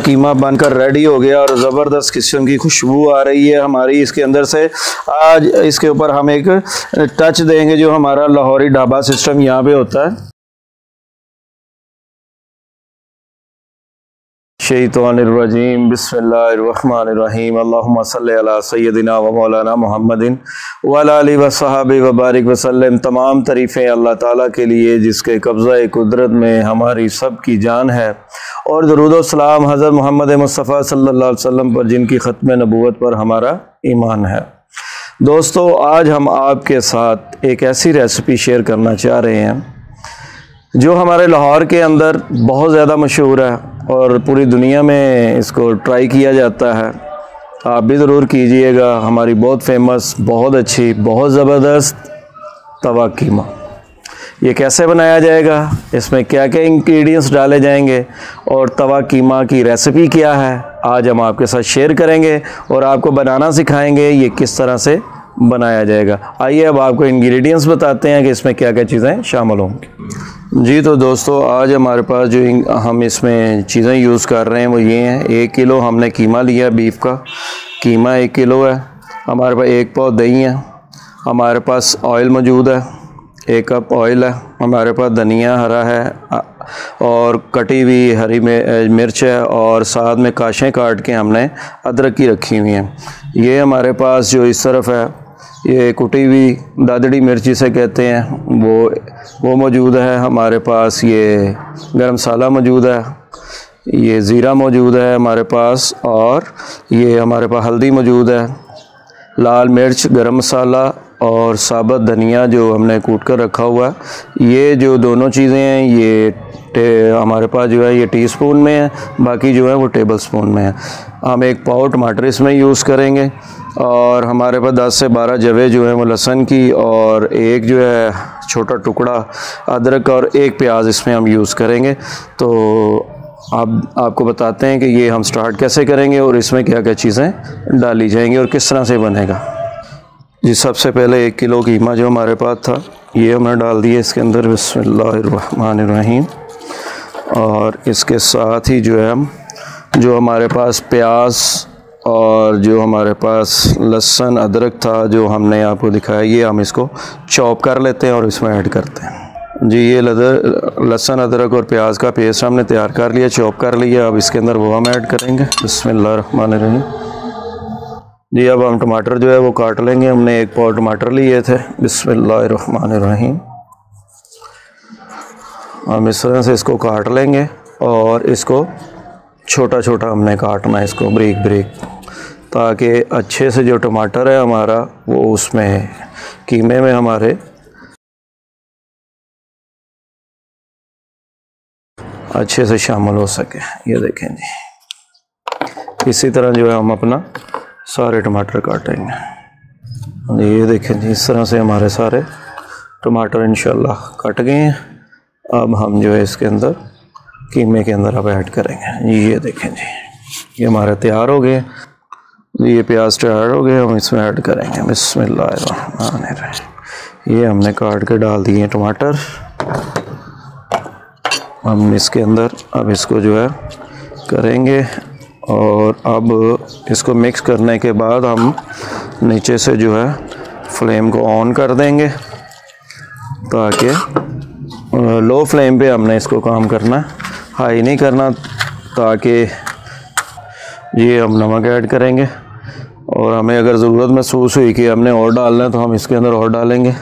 कीमा बनकर रेडी हो गया और ज़बरदस्त किस्म की खुशबू आ रही है हमारी इसके अंदर से। आज इसके ऊपर हम एक टच देंगे जो हमारा लाहौरी ढाबा सिस्टम यहाँ पे होता है। शैतानिर्रजीम बिस्मिल्लाहिर्रहमानिर्रहीम अल्लाहुम्मा सल्ली अला सय्यदिना व मौलाना मुहम्मदिन व अला आलिहि व सहाबी व बारिक वसल्लम। तमाम तारीफ़ें अल्लाह ताला के लिए जिसके कब्ज़ा कुदरत में हमारी सब की जान है, और दरूद व सलाम हज़रत मोहम्मद मुस्तफ़ा सल्लल्लाहु अलैहि वसल्लम पर जिनकी ख़त्म नबूवत पर हमारा ईमान है। दोस्तों, आज हम आपके साथ एक ऐसी रेसिपी शेयर करना चाह रहे हैं जो हमारे लाहौर के अंदर बहुत ज़्यादा मशहूर है और पूरी दुनिया में इसको ट्राई किया जाता है। आप भी ज़रूर कीजिएगा। हमारी बहुत फेमस, बहुत अच्छी, बहुत ज़बरदस्त तवा कीमा। ये कैसे बनाया जाएगा, इसमें क्या क्या इंग्रेडिएंट्स डाले जाएंगे और तवा कीमा की रेसिपी क्या है, आज हम आपके साथ शेयर करेंगे और आपको बनाना सिखाएंगे ये किस तरह से बनाया जाएगा। आइए अब आपको इंग्रेडिएंट्स बताते हैं कि इसमें क्या क्या चीज़ें शामिल होंगी। जी तो दोस्तों, आज हमारे पास जो हम इसमें चीज़ें यूज़ कर रहे हैं वो ये हैं। 1 किलो हमने कीमा लिया, बीफ का कीमा 1 किलो है। हमारे पास 1 पाव दही है। हमारे पास ऑयल मौजूद है, 1 कप ऑयल है। हमारे पास धनिया हरा है और कटी हुई हरी मिर्च है, और साथ में काशें काट के हमने अदरक की रखी हुई हैं। ये हमारे पास जो इस तरफ है ये कुटी हुई दादड़ी मिर्च जिसे कहते हैं वो मौजूद है। हमारे पास ये गरम मसाला मौजूद है, ये ज़ीरा मौजूद है हमारे पास, और ये हमारे पास हल्दी मौजूद है, लाल मिर्च, गरम मसाला और साबुत धनिया जो हमने कूट कर रखा हुआ है। ये जो दोनों चीज़ें हैं ये हमारे पास जो है ये टीस्पून में है, बाकी जो है वो टेबल स्पून में है। हम 1 पाव टमाटर इसमें यूज़ करेंगे, और हमारे पास 10 से 12 जवे जो है वो लहसुन की, और 1 जो है छोटा टुकड़ा अदरक, और 1 प्याज इसमें हम यूज़ करेंगे। तो अब आपको बताते हैं कि ये हम स्टार्ट कैसे करेंगे और इसमें क्या क्या चीज़ें डाली जाएंगी और किस तरह से बनेगा। जी, सबसे पहले 1 किलो कीमा जो हमारे पास था ये हमने डाल दिया इसके अंदर, बिस्मिल्लाहिर्रहमानिर्रहीम। और इसके साथ ही जो है हम जो हमारे पास प्याज और जो हमारे पास लहसुन अदरक था जो हमने आपको दिखाया, ये हम इसको चॉप कर लेते हैं और इसमें ऐड करते हैं। जी, ये लहसुन अदरक और प्याज का पेस्ट हमने तैयार कर लिया, चॉप कर लिया। अब इसके अंदर वो हम ऐड करेंगे, बिस्मिल्लाहिर्रहमानिर्रहीम। जी, अब हम टमाटर जो है वो काट लेंगे। हमने 1 पाव टमाटर लिए थे, बिस्मिल्लाहिर्रहमानिर्रहीम। हम इस तरह से इसको काट लेंगे और इसको छोटा छोटा हमने काटना है, इसको ब्रीक ब्रीक, ताकि अच्छे से जो टमाटर है हमारा वो उसमें कीमे में हमारे अच्छे से शामिल हो सके। ये देखें जी, इसी तरह जो है हम अपना सारे टमाटर काटेंगे। ये देखें जी, इस तरह से हमारे सारे टमाटर इंशाल्लाह कट गए हैं। अब हम जो है इसके अंदर कीमे के अंदर अब ऐड करेंगे। ये देखें जी, ये हमारे तैयार हो गए। ये प्याज तैयार हो गए, हम इसमें ऐड करेंगे, बिस्मिल्लाहिर्रहमानिर्रहीम। ये हमने काट के डाल दिए टमाटर। हम इसके अंदर अब इसको जो है करेंगे, और अब इसको मिक्स करने के बाद हम नीचे से जो है फ्लेम को ऑन कर देंगे, ताकि लो फ्लेम पे हमने इसको काम करना, हाई नहीं करना, ताकि ये हम नमक ऐड करेंगे, और हमें अगर ज़रूरत महसूस हुई कि हमने और डालना है तो हम इसके अंदर और डालेंगे।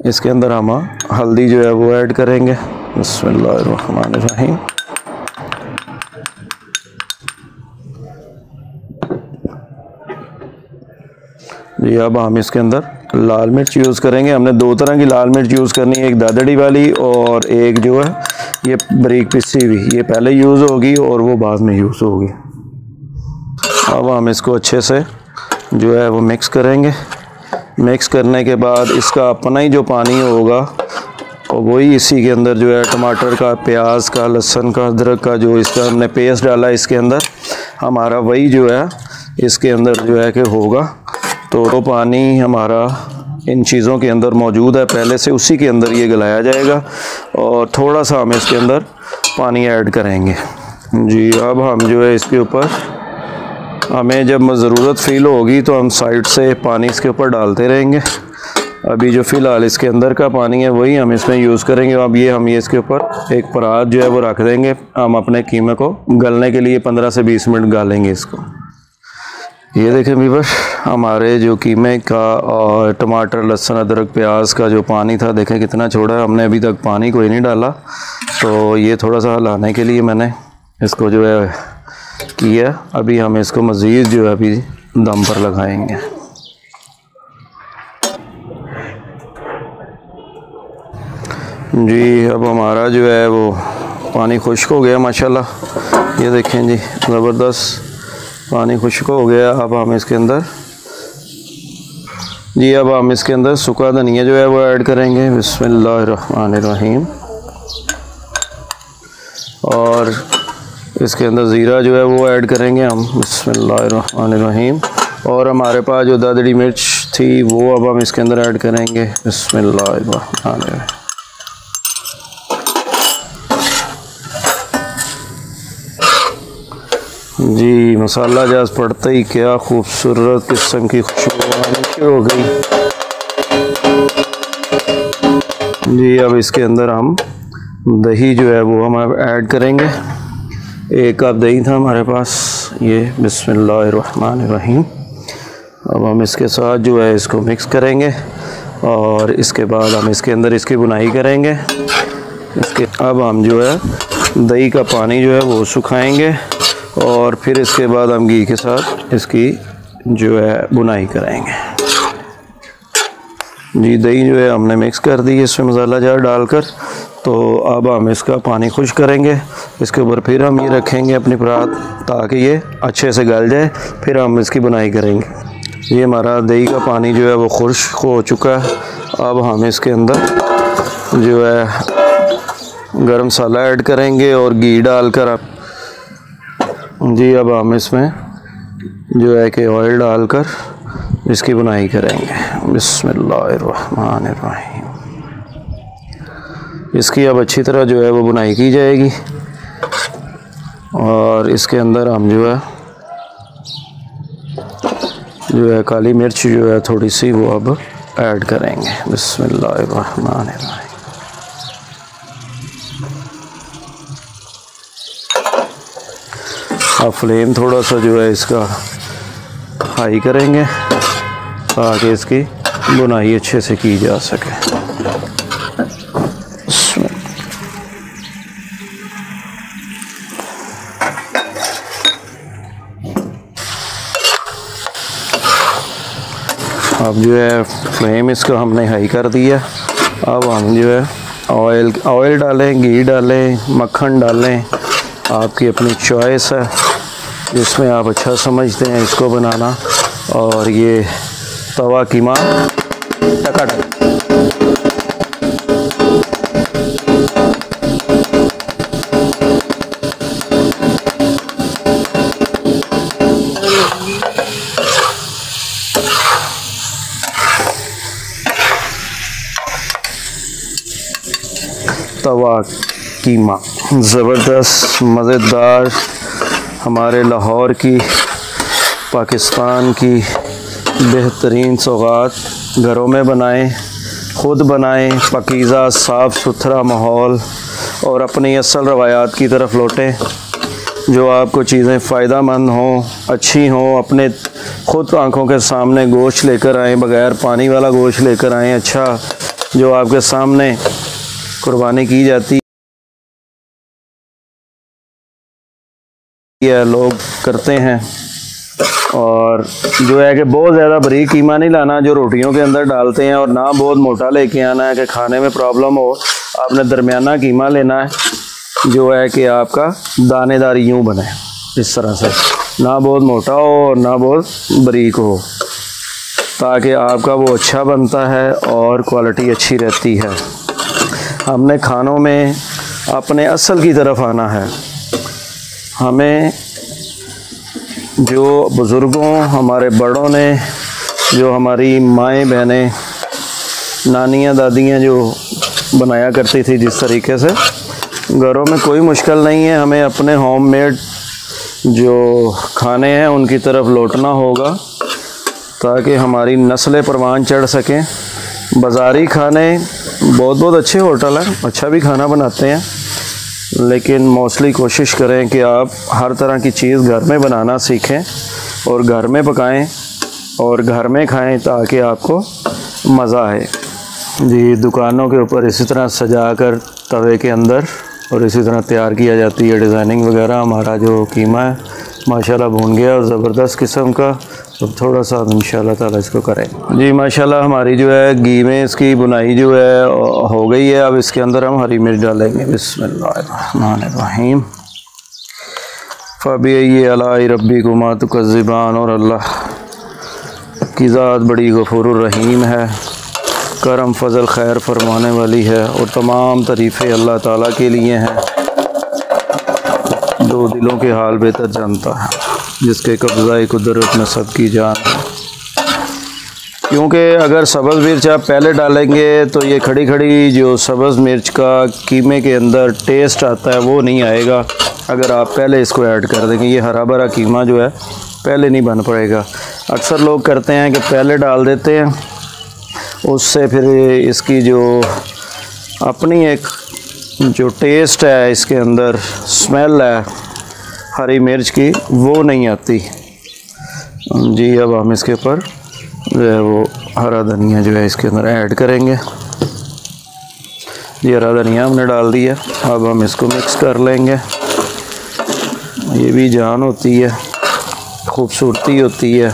इसके अंदर हम हल्दी जो है वो ऐड करेंगे, बिस्मिल्लाहिर्रहमानिर्रहीम। जी, अब हम इसके अंदर लाल मिर्च यूज़ करेंगे। हमने 2 तरह की लाल मिर्च यूज़ करनी है, एक दादड़ी वाली और एक जो है ये बारीक पिसी हुई। ये पहले यूज़ होगी और वो बाद में यूज़ होगी। अब हम इसको अच्छे से जो है वो मिक्स करेंगे। मिक्स करने के बाद इसका अपना ही जो पानी होगा और वही इसी के अंदर जो है टमाटर का, प्याज का, लहसुन का, अदरक का जो इसका हमने पेस्ट डाला है इसके अंदर, हमारा वही जो है इसके अंदर जो है कि होगा। तो पानी हमारा इन चीज़ों के अंदर मौजूद है पहले से, उसी के अंदर ये गलाया जाएगा, और थोड़ा सा हम इसके अंदर पानी ऐड करेंगे। जी अब हम जो है इसके ऊपर, हमें जब ज़रूरत फ़ील होगी तो हम साइड से पानी इसके ऊपर डालते रहेंगे। अभी जो फ़िलहाल इसके अंदर का पानी है वही हम इसमें यूज़ करेंगे। अब ये इसके ऊपर एक परात जो है वो रख देंगे। हम अपने कीमे को गलने के लिए 15 से 20 मिनट गालेंगे इसको। ये देखें व्यूअर्स, हमारे जो कीमे का और टमाटर, लहसुन, अदरक, प्याज का जो पानी था, देखें कितना छोड़ा है। हमने अभी तक पानी कोई नहीं डाला, तो ये थोड़ा सा हिलाने के लिए मैंने इसको जो है किया। अभी हम इसको मज़ीद जो है अभी दम पर लगाएंगे। जी अब हमारा जो है वो पानी खुश्क हो गया माशाल्लाह। ये देखें जी, ज़बरदस्त पानी खुश्क हो गया। अब हम इसके अंदर सूखा धनिया जो है वो ऐड करेंगे। बिस्मिल्लाहिर्रहमानिर्रहीम। और इसके अंदर ज़ीरा जो है वो ऐड करेंगे हम। बिस्मिल्लाहिर्रहमानिर्रहीम। और हमारे पास जो दादड़ी मिर्च थी वो अब हम इसके अंदर ऐड करेंगे। बिस्मिल्लाहिर्रहमानिर्रहीम। जी मसाला जाज पड़ते ही क्या खूबसूरत किस्म की खुशबू आनी शुरू हो गई। जी अब इसके अंदर हम दही जो है वो हम ऐड करेंगे। 1 कप दही था हमारे पास ये। बिस्मिल्लाहिर्रहमानिर्रहीम। अब हम इसके साथ जो है इसको मिक्स करेंगे और इसके बाद हम इसके अंदर इसकी बुनाई करेंगे। अब हम जो है दही का पानी जो है वो सुखाएंगे और फिर इसके बाद हम घी के साथ इसकी जो है बुनाई करेंगे। जी दही जो है हमने मिक्स कर दी इसमें मसाला जार डालकर। तो अब हम इसका पानी खुश करेंगे। इसके ऊपर फिर हम ये रखेंगे अपनी परात ताकि ये अच्छे से गल जाए। फिर हम इसकी बुनाई करेंगे। ये हमारा दही का पानी जो है वो खुश्क हो चुका है। अब हम इसके अंदर जो है गरम मसाला ऐड करेंगे और घी डालकर जी अब हम इसमें जो है कि ऑयल डालकर इसकी बुनाई करेंगे। बिस्मिल्लाहिर्रहमानिर्रहीम। इसकी अब अच्छी तरह जो है वो बुनाई की जाएगी और इसके अंदर हम जो है काली मिर्च जो है थोड़ी सी वो अब ऐड करेंगे। बिस्मिल्लाहिर्रहमानिर्रहीम। अब फ्लेम थोड़ा सा जो है इसका हाई करेंगे ताकि इसकी बुनाई अच्छे से की जा सके। अब जो है फ्लेम इसका हमने हाई कर दिया। अब हम जो है ऑयल डालें, घी डालें, मक्खन डालें, आपकी अपनी चॉइस है जिसमें आप अच्छा समझते हैं इसको बनाना। और ये तवा कीमा टकाटक। तवा कीमा ज़बरदस्त मज़ेदार, हमारे लाहौर की, पाकिस्तान की बेहतरीन सौगात। घरों में बनाएं, ख़ुद बनाएं, पाकीज़ा साफ़ सुथरा माहौल और अपनी असल रवायात की तरफ लौटें। जो आपको चीज़ें फ़ायदेमंद हों, अच्छी हों, अपने ख़ुद आँखों के सामने गोश्त लेकर आएँ, बग़ैर पानी वाला गोश्त लेकर आएँ। अच्छा जो आपके सामने कुर्बानी की जाती है, लोग करते हैं। और जो है कि बहुत ज़्यादा बारीक कीमा नहीं लाना जो रोटियों के अंदर डालते हैं, और ना बहुत मोटा लेके आना है कि खाने में प्रॉब्लम हो। आपने दरमियाना कीमा लेना है जो है कि आपका दानेदार यूँ बने, इस तरह से, ना बहुत मोटा हो और ना बहुत बारीक हो, ताकि आपका वो अच्छा बनता है और क्वालिटी अच्छी रहती है। हमने खानों में अपने असल की तरफ आना है। हमें जो बुज़ुर्गों, हमारे बड़ों ने, जो हमारी माएँ बहनें, नानियाँ दादियाँ जो बनाया करती थी जिस तरीके से, घरों में कोई मुश्किल नहीं है, हमें अपने होममेड जो खाने हैं उनकी तरफ लौटना होगा ताकि हमारी नस्लें परवान चढ़ सकें। बाज़ारी खाने बहुत अच्छे होटल हैं, अच्छा भी खाना बनाते हैं, लेकिन मोस्टली कोशिश करें कि आप हर तरह की चीज़ घर में बनाना सीखें और घर में पकाएं और घर में खाएं ताकि आपको मज़ा आए। जी, दुकानों के ऊपर इसी तरह सजा कर तवे के अंदर और इसी तरह तैयार किया जाती है डिज़ाइनिंग वगैरह। हमारा जो कीमा है माशाल्लाह भून गया और ज़बरदस्त किस्म का। तो थोड़ा सा इंशाल्लाह ताला इसको करें। जी माशाल्लाह हमारी जो है घी में इसकी बुनाई जो है हो गई है। अब इसके अंदर हम हरी मिर्च डालेंगे। बिस्मिल्लाहिर्रहमानिर्रहीम। फ़बिअय्यि आलाइ रब्बिकुमा तुकज़्ज़िबान। और अल्लाह की ज़ात बड़ी गफ़ूरुर रहीम है, करम फ़ज़ल खैर फरमाने वाली है और तमाम तारीफ़ें अल्लाह ताला के लिए हैं जो दिलों के हाल बेहतर जानता है, जिसके कब्ज़ाए कुदरत में सबकी जान है। क्योंकि अगर सब्ज़ मिर्च आप पहले डालेंगे तो ये खड़ी खड़ी जो सब्ज़ मिर्च का कीमे के अंदर टेस्ट आता है वो नहीं आएगा अगर आप पहले इसको ऐड कर देंगे। ये हरा भरा कीमा जो है पहले नहीं बन पड़ेगा। अक्सर लोग करते हैं कि पहले डाल देते हैं, उससे फिर इसकी जो अपनी एक जो टेस्ट है इसके अंदर स्मेल है हरी मिर्च की वो नहीं आती। जी अब हम इसके ऊपर जो है वो हरा धनिया जो है इसके अंदर ऐड करेंगे। ये हरा धनिया हमने डाल दिया। अब हम इसको मिक्स कर लेंगे। ये भी जान होती है, खूबसूरती होती है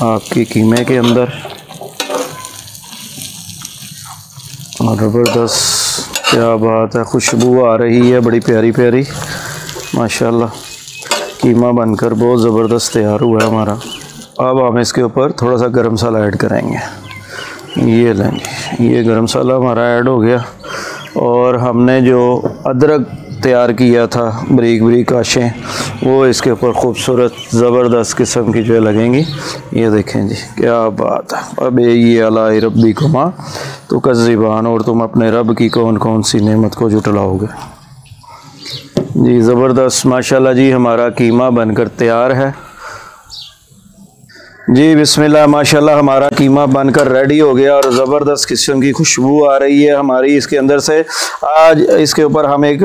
आपकी कीमे के अंदर। और ज़बरदस्त, क्या बात है, खुशबू आ रही है बड़ी प्यारी प्यारी माशाल्लाह। कीमा बनकर बहुत ज़बरदस्त तैयार हुआ है हमारा। अब हम इसके ऊपर थोड़ा सा गरम मसाला ऐड करेंगे। ये लेंगे, ये गरम मसाला हमारा ऐड हो गया। और हमने जो अदरक तैयार किया था बारीक बारीक आशें वो इसके ऊपर खूबसूरत ज़बरदस्त किस्म की जो लगेंगी। ये देखें जी, क्या बात है। अब ये आलाइ रब्बिकुमा तुकज़्ज़िबान। और तुम अपने रब की कौन कौन सी नेमत को जुटलाओगे। जी ज़बरदस्त माशाल्लाह। जी हमारा कीमा बनकर तैयार है। जी बिस्मिल्लाह, माशाल्लाह हमारा कीमा बनकर रेडी हो गया और ज़बरदस्त किस्म की खुशबू आ रही है हमारी इसके अंदर से। आज इसके ऊपर हम एक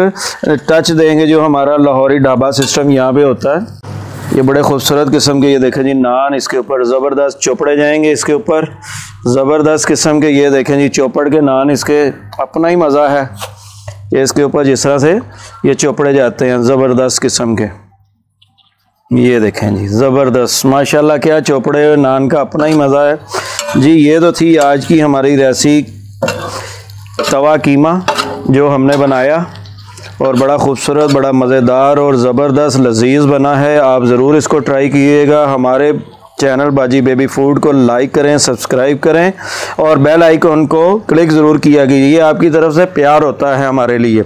टच देंगे जो हमारा लाहौरी ढाबा सिस्टम यहाँ पे होता है। ये बड़े खूबसूरत किस्म के, ये देखें जी, नान इसके ऊपर ज़बरदस्त चौपड़े जाएंगे इसके ऊपर ज़बरदस्त किस्म के। ये देखें जी, चौपड़ के नान, इसके अपना ही मज़ा है। ये इसके ऊपर जिस तरह से ये चौपड़े जाते हैं ज़बरदस्त किस्म के, ये देखें जी ज़बरदस्त माशाल्लाह। क्या चौपड़े नान का अपना ही मज़ा है जी। ये तो थी आज की हमारी रेसिपी तवा कीमा जो हमने बनाया और बड़ा खूबसूरत, बड़ा मज़ेदार और ज़बरदस्त लजीज़ बना है। आप ज़रूर इसको ट्राई कीजिएगा। हमारे चैनल बाजी बेबी फूड को लाइक करें, सब्सक्राइब करें और बेल आइकन को क्लिक ज़रूर किया कीजिए। आपकी तरफ से प्यार होता है हमारे लिए।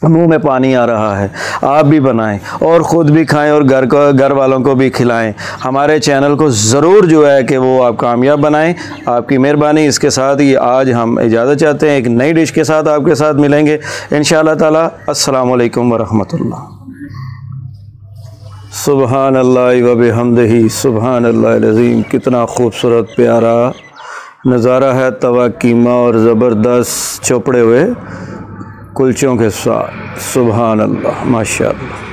मुंह में पानी आ रहा है। आप भी बनाएं और ख़ुद भी खाएं और घर वालों को भी खिलाएं। हमारे चैनल को ज़रूर जो है कि वो आप कामयाब बनाएं। आपकी मेहरबानी। इसके साथ ही आज हम इजाज़त चाहते हैं, एक नई डिश के साथ आपके साथ मिलेंगे इंशाअल्लाह ताला। अस्सलामु अलैकुम वरहमतुल्लाह। सुबहानल्लाहि व बिहम्दिही सुबहानल्लाहिल अज़ीम। कितना खूबसूरत प्यारा नज़ारा है तवा कीमा और ज़बरदस्त चौपड़े हुए कुलचों के साथ। सुबहान अल्लाह, माशाअल्लाह।